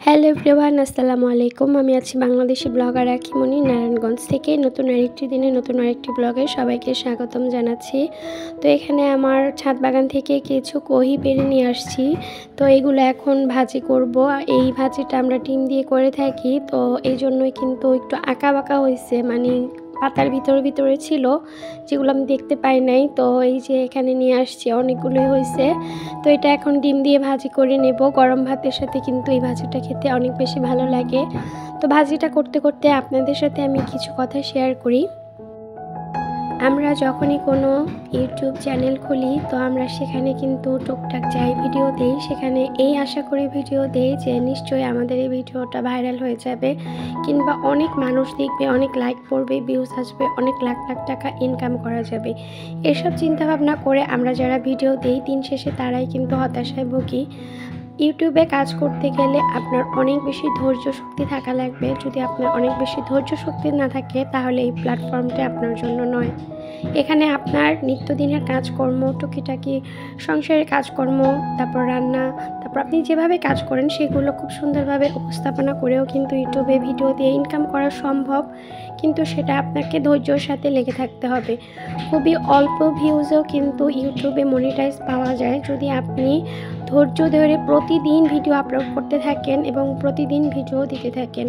Hello everyone, আসসালামু আলাইকুম। আমি আছি বাংলাদেশি ব্লগার আখিমনি নারায়ণগঞ্জ থেকে। নতুন আরেকটি দিনে নতুন আরেকটি ব্লগে সবাইকে স্বাগতম জানাচ্ছি। তো এখানে আমার ছাদ বাগান থেকে কিছু কহি পেড়ে নিয়ে আসছি। তো এগুলো এখন ভাজি করব। এই ভাজিটা আমরা ডিম দিয়ে করে থাকি, তো এই জন্যই কিন্তু একটু আঁকা বাঁকা হয়েছে, মানে পাতার ভিতরে ছিল, যেগুলো আমি দেখতে পাই নাই। তো এই যে এখানে নিয়ে আসছি, অনেকগুলোই হয়েছে। তো এটা এখন ডিম দিয়ে ভাজি করে নেব। গরম ভাতের সাথে কিন্তু এই ভাজিটা খেতে অনেক বেশি ভালো লাগে। তো ভাজিটা করতে করতে আপনাদের সাথে আমি কিছু কথা শেয়ার করি। আমরা যখনই কোনো ইউটিউব চ্যানেল খুলি, তো আমরা সেখানে কিন্তু টুকটাক যাই ভিডিও দিই, সেখানে এই আশা করি ভিডিও দেই যে নিশ্চয়ই আমাদের এই ভিডিওটা ভাইরাল হয়ে যাবে, কিংবা অনেক মানুষ দেখবে, অনেক লাইক পড়বে, ভিউজ আসবে, অনেক লাখ লাখ টাকা ইনকাম করা যাবে। এসব চিন্তাভাবনা করে আমরা যারা ভিডিও দিই, দিন শেষে তারাই কিন্তু হতাশায় ভুগি। ইউটিউবে কাজ করতে গেলে আপনার অনেক বেশি ধৈর্য শক্তি থাকা লাগবে। যদি আপনার অনেক বেশি ধৈর্য শক্তি না থাকে, তাহলে এই প্ল্যাটফর্মটা আপনার জন্য নয়। এখানে আপনার নিত্যদিনের কাজকর্ম, টুকিটাকি সংসারের কাজকর্ম, তারপর রান্না, তারপর আপনি যেভাবে কাজ করেন সেগুলো খুব সুন্দরভাবে উপস্থাপনা করেও কিন্তু ইউটিউবে ভিডিও দিয়ে ইনকাম করা সম্ভব, কিন্তু সেটা আপনাকে ধৈর্যর সাথে লেগে থাকতে হবে। খুবই অল্প ভিউজেও কিন্তু ইউটিউবে মনিটাইজ পাওয়া যায়, যদি আপনি ধৈর্য ধরে প্রতিদিন ভিডিও আপলোড করতে থাকেন এবং প্রতিদিন ভিডিও দিতে থাকেন।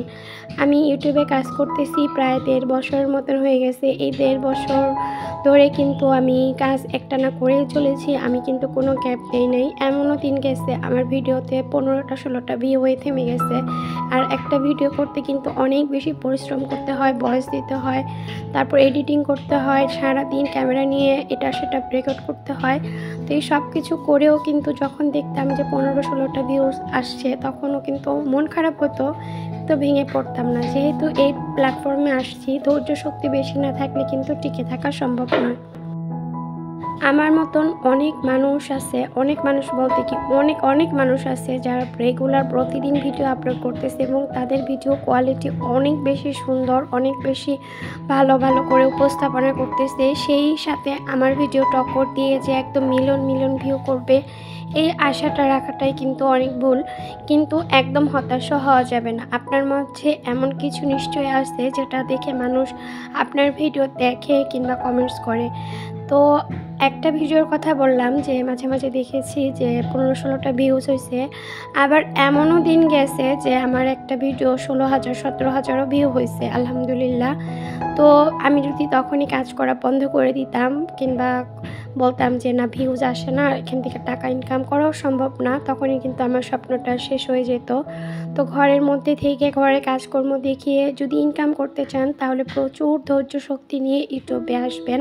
আমি ইউটিউবে কাজ করতেছি প্রায় 1.5 বছরের মতন হয়ে গেছে। এই 1.5 বছর ধরে কিন্তু আমি কাজ একটানা করেই চলেছি। আমি কিন্তু কোনো গ্যাপ দেই নাই। এমনও দিন গেছে আমার ভিডিওতে 15টা-16টা ভিউ হয়ে থেমে গেছে। আর একটা ভিডিও করতে কিন্তু অনেক বেশি পরিশ্রম করতে হয়, ভয়েস দিতে হয়, তারপর এডিটিং করতে হয়, সারাদিন ক্যামেরা নিয়ে এটা সেটা রেকর্ড করতে হয়। তো এই সব কিছু করেও কিন্তু যখন দেখতাম যে 15-16টা ভিউজ আসছে, তখনও কিন্তু মন খারাপ হতো, তো ভেঙে পড়তাম না। যেহেতু এই প্ল্যাটফর্মে আসছি, ধৈর্য শক্তি বেশি না থাকলে কিন্তু টিকে থাকা সম্ভব নয়। আমার মতন অনেক মানুষ আছে, অনেক মানুষ বলতে কি অনেক মানুষ আছে যারা রেগুলার প্রতিদিন ভিডিও আপলোড করতেছে এবং তাদের ভিডিও কোয়ালিটি অনেক বেশি সুন্দর, অনেক বেশি ভালো করে উপস্থাপনা করতেছে। সেই সাথে আমার ভিডিও টক্কর দিয়ে যে একদম মিলিয়ন ভিউ করবে, এই আশাটা রাখাটাই কিন্তু অনেক ভুল। কিন্তু একদম হতাশা হওয়া যাবে না। আপনার মধ্যে এমন কিছু নিশ্চয়ই আছে যেটা দেখে মানুষ আপনার ভিডিও দেখে কিংবা কমেন্টস করে। তো একটা ভিডিওর কথা বললাম যে মাঝে দেখেছি যে 15-16টা ভিউজ হয়েছে। আবার এমনও দিন গেছে যে আমার একটা ভিডিও 16,000-17,000ও ভিউ হয়েছে, আলহামদুলিল্লাহ। তো আমি যদি তখনই কাজ করা বন্ধ করে দিতাম কিংবা বলতাম যে না, ভিউজ আসে না, এখান থেকে টাকা ইনকাম করাও সম্ভব না, তখনই কিন্তু আমার স্বপ্নটা শেষ হয়ে যেত। তো ঘরের মধ্যে থেকে ঘরে কাজকর্ম দেখিয়ে যদি ইনকাম করতে চান, তাহলে প্রচুর ধৈর্য শক্তি নিয়ে ইউটিউবে আসবেন।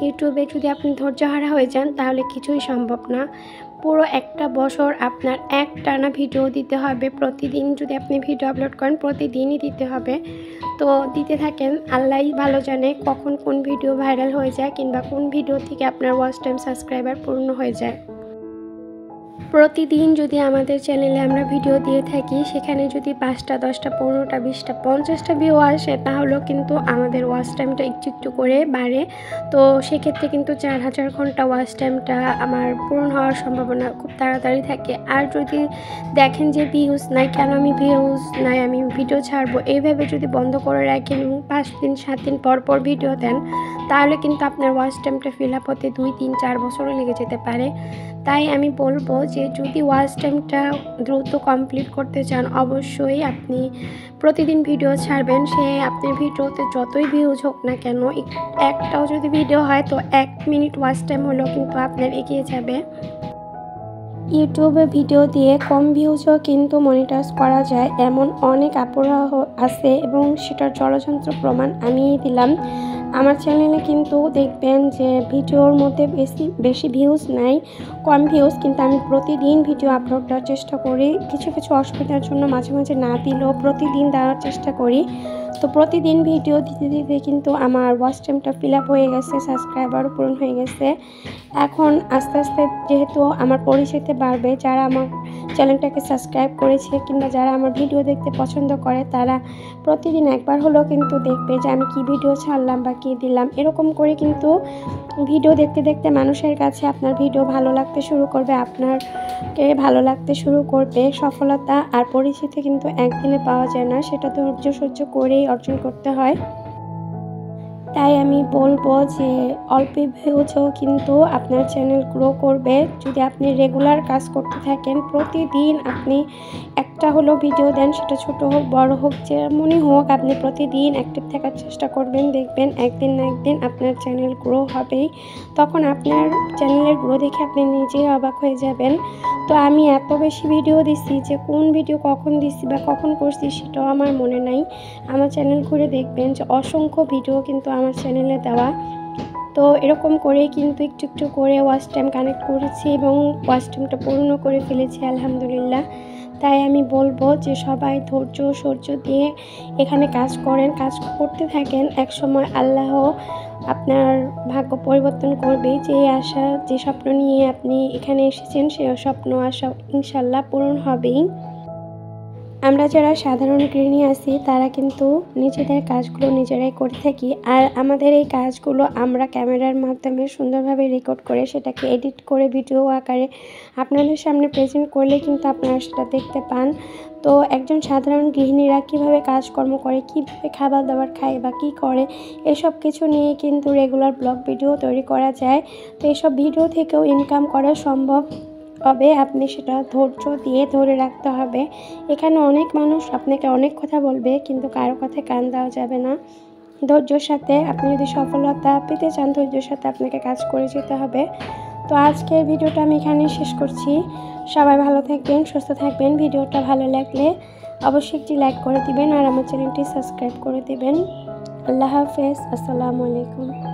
ইউটিউবে যদি আপনি ধৈর্যহারা হয়ে যান, তাহলে কিছুই সম্ভব না। পুরো একটা বছর আপনার একটানা ভিডিও দিতে হবে। প্রতিদিন যদি আপনি ভিডিও আপলোড করেন, প্রতিদিনই দিতে হবে। তো দিতে থাকেন, আল্লাহই ভালো জানে কখন কোন ভিডিও ভাইরাল হয়ে যায় কিংবা কোন ভিডিও থেকে আপনার ওয়াচ টাইম সাবস্ক্রাইবার পূর্ণ হয়ে যায়। প্রতিদিন যদি আমাদের চ্যানেলে আমরা ভিডিও দিয়ে থাকি, সেখানে যদি 5টা, 10টা, 15টা, 20টা, 50টা ভিউ আসে, তাহলেও কিন্তু আমাদের ওয়াচ টাইমটা একটু করে বাড়ে। তো সেক্ষেত্রে কিন্তু 4000 ঘন্টা ওয়াচ টাইমটা আমার পূরণ হওয়ার সম্ভাবনা খুব তাড়াতাড়ি থাকে। আর যদি দেখেন যে ভিউজ নাই, কেন আমি ভিউজ নাই, আমি ভিডিও ছাড়বো, এইভাবে যদি বন্ধ করে রাখেন এবং 5 দিন 7 দিন পর ভিডিও দেন, তাহলে কিন্তু আপনার ওয়াচ টাইমটা ফিল আপ হতে 2, 3, 4 বছরও লেগে যেতে পারে। তাই আমি বলবো যে যদি ওয়াচ টাইমটা দ্রুত কমপ্লিট করতে চান, অবশ্যই আপনি প্রতিদিন ভিডিও ছাড়বেন। সে আপনার ভিডিওতে যতই ভিউজ হোক না কেন, একটাও যদি ভিডিও হয়, তো 1 মিনিট ওয়াচ টাইম হলেও কিন্তু আপনার এগিয়ে যাবে। ইউটিউবে ভিডিও দিয়ে কম ভিউজও কিন্তু মনিটাইজ করা যায়, এমন অনেক আপুরা আছে এবং সেটার জলযন্ত্র প্রমাণ আমিই দিলাম। আমার চ্যানেলে কিন্তু দেখবেন যে ভিডিওর মধ্যে বেশি ভিউজ নাই, কম ভিউজ, কিন্তু আমি প্রতিদিন ভিডিও আপলোড দেওয়ার চেষ্টা করি। কিছু অসুবিধার জন্য মাঝে না দিলেও প্রতিদিন দেওয়ার চেষ্টা করি। তো প্রতিদিন ভিডিও দিতে দিতে কিন্তু আমার ওয়াচ টাইমটা ফিল আপ হয়ে গেছে, সাবস্ক্রাইবারও পূরণ হয়ে গেছে। এখন আস্তে আস্তে যেহেতু আমার পরিচিতি বাড়বে, যারা আমার চ্যানেলটাকে সাবস্ক্রাইব করেছে কিংবা যারা আমার ভিডিও দেখতে পছন্দ করে তারা প্রতিদিন একবার হলেও কিন্তু দেখবে যে আমি কি ভিডিও ছাড়লাম বা কী দিলাম। এরকম করে কিন্তু ভিডিও দেখতে দেখতে মানুষের কাছে আপনার ভিডিও ভালো লাগতে শুরু করবে, আপনারকে ভালো লাগতে শুরু করবে। সফলতা আর পরিচিতি কিন্তু একদিনে পাওয়া যায় না, সেটা ধৈর্য সহ্য করেই অর্জন করতে হয়। তাই আমি বলবো যে অল্প ভিউজও কিন্তু আপনার চ্যানেল গ্রো করবে যদি আপনি রেগুলার কাজ করতে থাকেন। প্রতিদিন আপনি একটা হলেও ভিডিও দেন, সেটা ছোট হোক বড় হোক যেমনই হোক, আপনি প্রতিদিন অ্যাক্টিভ থাকার চেষ্টা করবেন। দেখবেন একদিন না একদিন আপনার চ্যানেল গ্রো হবেই। তখন আপনার চ্যানেলের গ্রো দেখে আপনি নিজেই অবাক হয়ে যাবেন। তো আমি এত বেশি ভিডিও দিচ্ছি যে কোন ভিডিও কখন দিচ্ছি বা কখন করছি সেটাও আমার মনে নাই। আমার চ্যানেল ঘুরে দেখবেন যে অসংখ্য ভিডিও কিন্তু আমার চ্যানেলে দেওয়া। তো এরকম করে কিন্তু একটু একটু করে ওয়াচ টাইম কানেক্ট করেছি এবং ওয়াচ টাইমটা পূর্ণ করে ফেলেছি আলহামদুলিল্লাহ। তাই আমি বলবো যে সবাই ধৈর্য সহ্য দিয়ে এখানে কাজ করেন, কাজ করতে থাকেন। একসময় আল্লাহ আপনার ভাগ্য পরিবর্তন করবে। যে আশা যে স্বপ্ন নিয়ে আপনি এখানে এসেছেন সে স্বপ্ন আশা ইনশাল্লাহ পূরণ হবেই। আমরা যারা সাধারণ গৃহিণী আছি তারা কিন্তু নিজেদের কাজগুলো নিজেরাই করে থাকি, আর আমাদের এই কাজগুলো আমরা ক্যামেরার মাধ্যমে সুন্দরভাবে রেকর্ড করে সেটাকে এডিট করে ভিডিও আকারে আপনাদের সামনে প্রেজেন্ট করলে কিন্তু আপনারা সেটা দেখতে পান। তো একজন সাধারণ গৃহিণীরা কীভাবে কাজকর্ম করে, কীভাবে খাবার দাবার খায় বা কী করে, এসব কিছু নিয়ে কিন্তু রেগুলার ব্লগ ভিডিও তৈরি করা যায়। তো এসব ভিডিও থেকেও ইনকাম করা সম্ভব হবে, আপনি সেটা ধৈর্য দিয়ে ধরে রাখতে হবে। এখানে অনেক মানুষ আপনাকে অনেক কথা বলবে, কিন্তু কারো কথায় কান দেওয়া যাবে না। ধৈর্যের সাথে আপনি যদি সফলতা পেতে চান, ধৈর্যের সাথে আপনাকে কাজ করে যেতে হবে। তো আজকের ভিডিওটা আমি এখানেই শেষ করছি। সবাই ভালো থাকবেন, সুস্থ থাকবেন। ভিডিওটা ভালো লাগলে অবশ্যই একটি লাইক করে দিবেন আর আমার চ্যানেলটি সাবস্ক্রাইব করে দিবেন। আল্লাহ হাফেজ, আসসালামু আলাইকুম।